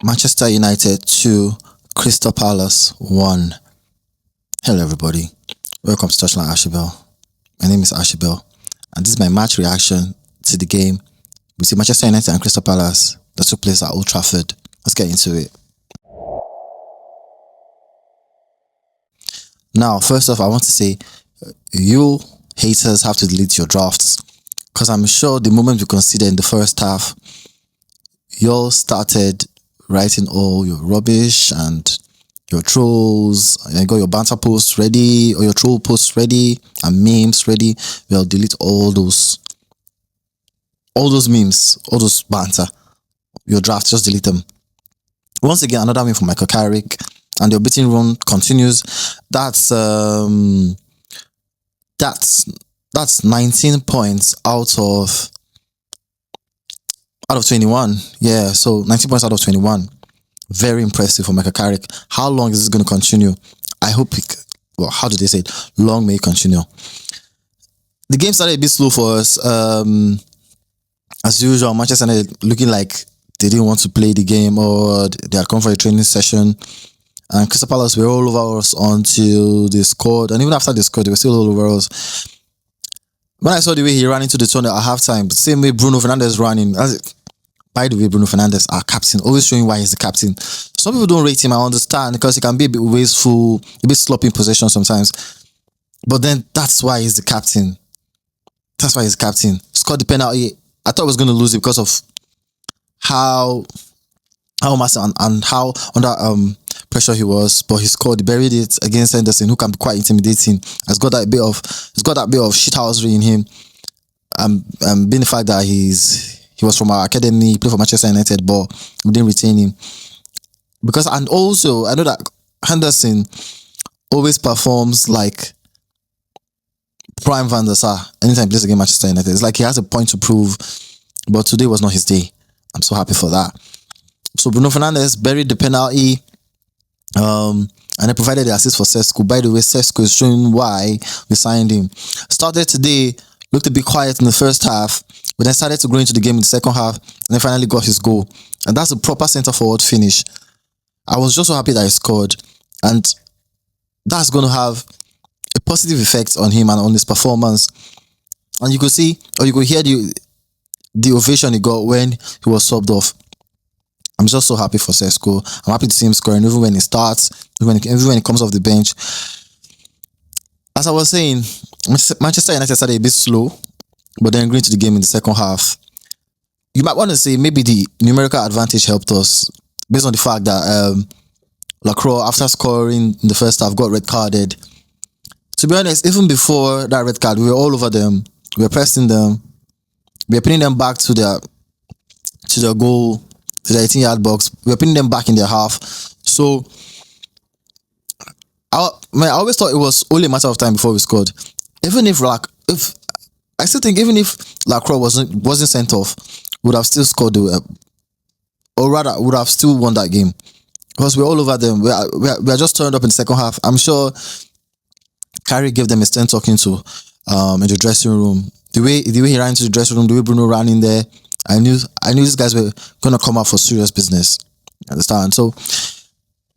Manchester United 2, Crystal Palace 1. Hello, everybody. Welcome to Touchline Ashibel. My name is Ashibel, and this is my match reaction to the game between Manchester United and Crystal Palace that took place at Old Trafford. Let's get into it. Now, first off, I want to say, you haters have to delete your drafts, because I'm sure the moment we considered in the first half, you all started writing all your rubbish and your trolls, and you got your banter posts ready or your troll posts ready and memes ready. We'll delete all those memes, all those banter. Your drafts, just delete them. Once again, another win for Michael Carrick, and the unbeaten run continues. That's 19 points out of 21. Yeah, so 19 points out of 21. Very impressive for Michael Carrick. How long is this going to continue? I hope well, how do they say it? Long may it continue. The game started a bit slow for us. As usual, Manchester United looking like they didn't want to play the game, or they had come for a training session. And Crystal Palace were all over us until they scored. And even after they scored, they were still all over us. When I saw the way he ran into the tunnel at halftime, same way Bruno Fernandes ran in. By the way, Bruno Fernandes, our captain, always showing why he's the captain. Some people don't rate him, I understand, because he can be a bit wasteful, a bit sloppy in possession sometimes. But then that's why he's the captain. That's why he's the captain. Scored the penalty. I thought I was going to lose it because of how massive and how under pressure he was, but he scored. He buried it against Henderson, who can be quite intimidating. He's got that bit of shithousery in him. Being the fact that he was from our academy, he played for Manchester United, but we didn't retain him. And also, I know that Henderson always performs like Prime Van der Sar anytime he plays against Manchester United. It's like he has a point to prove, but today was not his day. I'm so happy for that. So Bruno Fernandes buried the penalty, and then provided the assist for Šeško. By the way, Šeško is showing why we signed him. Started today, looked a bit quiet in the first half, but then started to grow into the game in the second half, and then finally got his goal. And that's a proper centre-forward finish. I was just so happy that he scored, and that's going to have a positive effect on him and on his performance. And you could see, or you could hear the ovation he got when he was subbed off. I'm just so happy for Šeško. I'm happy to see him scoring, even when he starts, even when he comes off the bench. As I was saying, Manchester United started a bit slow, but then going to the game in the second half. You might want to say maybe the numerical advantage helped us, based on the fact that Lacroix, after scoring in the first half, got red carded. To be honest, even before that red card, we were all over them. We were pressing them. We were putting them back to their goal, to the 18-yard box. We were putting them back in their half. So I always thought it was only a matter of time before we scored. Even if Lacroix wasn't sent off, we would have still scored, or rather, would have still won that game, because we're all over them. We are just turned up in the second half. I'm sure Carrick gave them a stern talking to in the dressing room. The way he ran into the dressing room, the way Bruno ran in there, I knew these guys were gonna come out for serious business. You understand? So,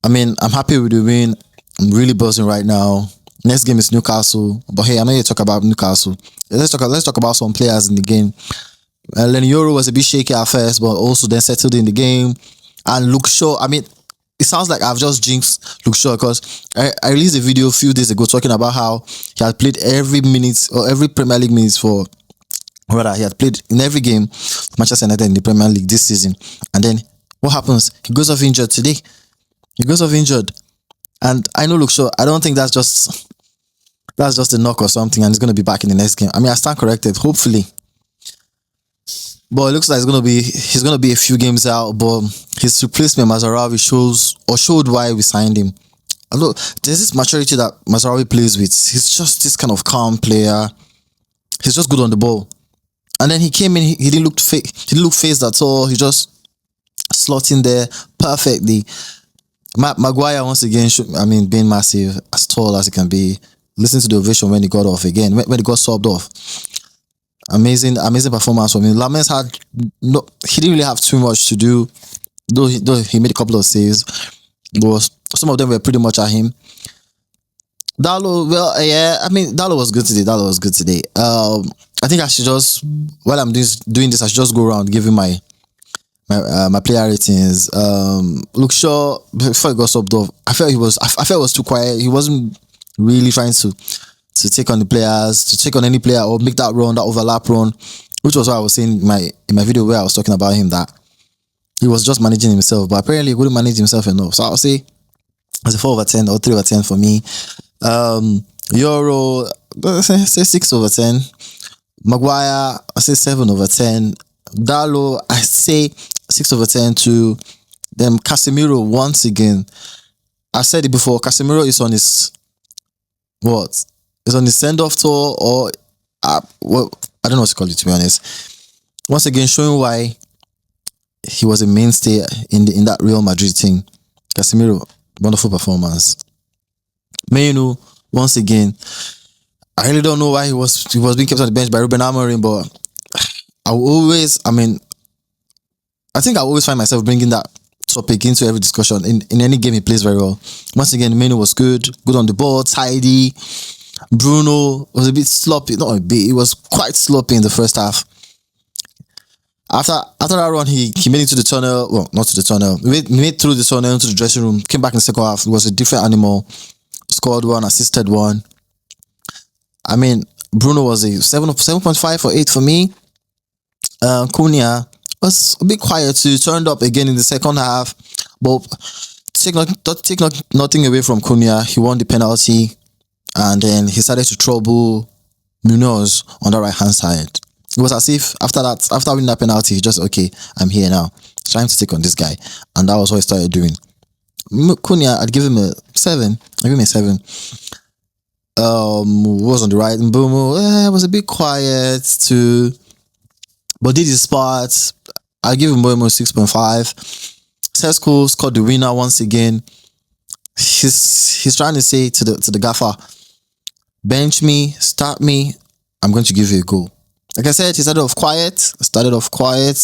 I mean, I'm happy with the win. I'm really buzzing right now. Next game is Newcastle. But hey, I know you talk about Newcastle. Let's talk about some players in the game. Lenny Yoro was a bit shaky at first, but also then settled in the game. And Luke Shaw, I mean, it sounds like I've just jinxed Luke Shaw, because I released a video a few days ago talking about how he had played every minute, or every Premier League minutes he had played in every game for Manchester United in the Premier League this season. And then what happens? He goes off injured today. And I know Luke Shaw, I don't think that's just a knock or something, and he's going to be back in the next game. I mean, I stand corrected, hopefully. But it looks like he's going to be a few games out, but his replacement, Mazraoui, showed why we signed him. And look, there's this maturity that Mazraoui plays with. He's just this kind of calm player. He's just good on the ball. And then he came in, he didn't look phased at all. He just slot in there perfectly. Maguire, once again, being massive, as tall as he can be. Listen to the ovation when he got off again, when he got subbed off. Amazing performance from him. Lamens he didn't really have too much to do. Though he made a couple of saves, was some of them were pretty much at him. Dalo, well, yeah, I mean, Dalo was good today. Dalo was good today. I think I should just, while I'm doing this, I should just go around giving my player ratings. Look, Shaw, before he got subbed off, I felt it was too quiet. He wasn't really trying to take on the players, to take on any player or make that run, that overlap run, which was what I was saying in my video where I was talking about him, that he was just managing himself, but apparently he couldn't manage himself enough. So I'll say it's a 4/10 or 3/10 for me. Euro, say 6/10. Maguire, I say 7/10. Dalo, I say 6/10 to them. Casemiro, once again, I said it before, Casemiro is on his what? Is on his send-off tour, or well, I don't know what to call it, to be honest. Once again, showing why he was a mainstay in that Real Madrid team. Casemiro, wonderful performance. Menu, once again, I really don't know why he was being kept on the bench by Ruben Amorim, but I think I always find myself bringing that topic into every discussion. In any game, he plays very well. Once again, Menu was good on the ball, tidy. Bruno was a bit sloppy, not a bit, he was quite sloppy in the first half. After that run, he made it to the tunnel. Well, not to the tunnel. He made through the tunnel into the dressing room. Came back in the second half. It was a different animal. Scored one, assisted one. I mean, Bruno was a 7.5 or 8 for me. Cunha was a bit quiet too. Turned up again in the second half, but take nothing away from Cunha. He won the penalty, and then he started to trouble Munoz on the right hand side. It was as if after winning that penalty, he just, okay, I'm here now, trying to take on this guy, and that was what he started doing. Cunha, I'd give him a 7. I'd give him a 7. Was on the right, and Mbomo was a bit quiet too, but did his part. I give him Mbomo 6.5. Šeško scored the winner once again. He's trying to say to the gaffer, bench me, start me, I'm going to give you a goal. Like I said, he started off quiet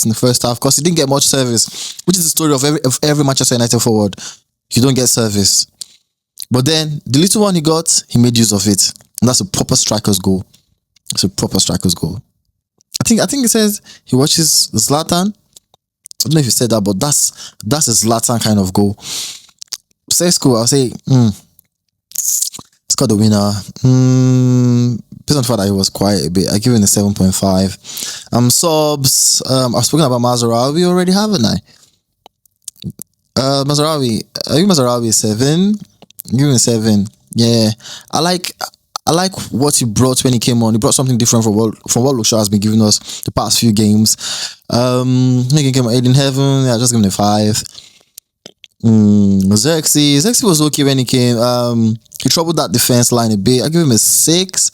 in the first half because he didn't get much service, which is the story of every Manchester United forward. You don't get service. But then, the little one he got, he made use of it. And that's a proper striker's goal. It's a proper striker's goal. I think it says he watches Zlatan. I don't know if he said that, but that's a Zlatan kind of goal. Šeško, I'll say, scored the winner. Based on the fact that he was quiet a bit, I give him a 7.5. Subs, I've spoken about Mazraoui already, haven't I? Mazraoui, I give Mazraoui a 7. Give him a 7. Yeah, I like what he brought when he came on. He brought something different from what Luke Shaw has been giving us the past few games. He came on 8 in heaven. Yeah, just give him a 5. Xerxes was okay when he came. He troubled that defense line a bit. I give him a 6.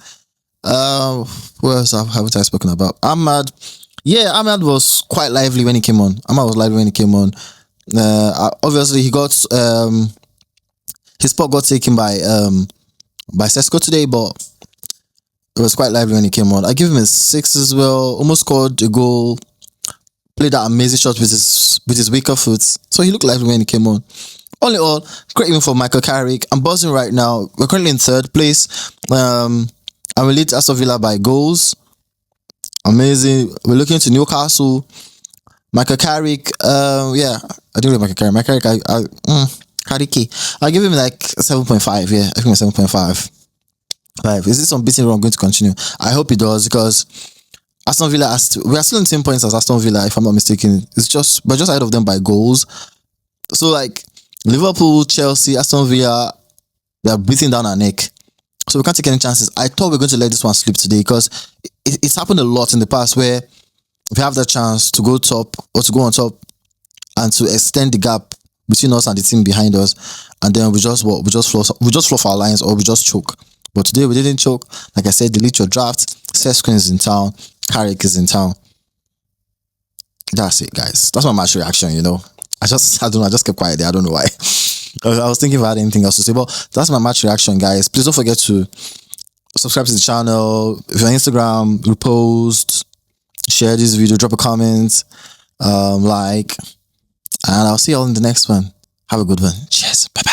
What else haven't I spoken about? Ahmad. Yeah, Ahmad was quite lively when he came on. Obviously he got his spot got taken by Šeško today, but it was quite lively when he came on. I give him a 6 as well. Almost scored a goal. Played that amazing shot with his weaker foot. So he looked lively when he came on. All in all, great even for Michael Carrick. I'm buzzing right now. We're currently in 3rd place. And we lead Aston Villa by goals. Amazing. We're looking to Newcastle. Michael Carrick. Yeah, I do like Michael Carrick. Michael Carrick, Carrick. I'll give him like 7.5. Yeah, I think 7.5. 5. Is this unbeaten run going to continue? I hope it does, because Aston Villa, we are still in the same points as Aston Villa, if I'm not mistaken. We're just ahead of them by goals. So like Liverpool, Chelsea, Aston Villa, they're breathing down our neck. So we can't take any chances. I thought we were going to let this one slip today, because it's happened a lot in the past where we have the chance to go top or to go on top and to extend the gap between us and the team behind us, and then we just fluff our lines, or we just choke. But today we didn't choke. Like I said, delete your draft. Šeško is in town. Carrick is in town. That's it, guys. That's my match reaction, you know. I don't know, I just kept quiet there. I don't know why. I was thinking if I had anything else to say, but that's my match reaction, guys. Please don't forget to subscribe to the channel. If you're on Instagram, repost, share this video, drop a comment, like. And I'll see you all in the next one. Have a good one. Cheers. Bye bye.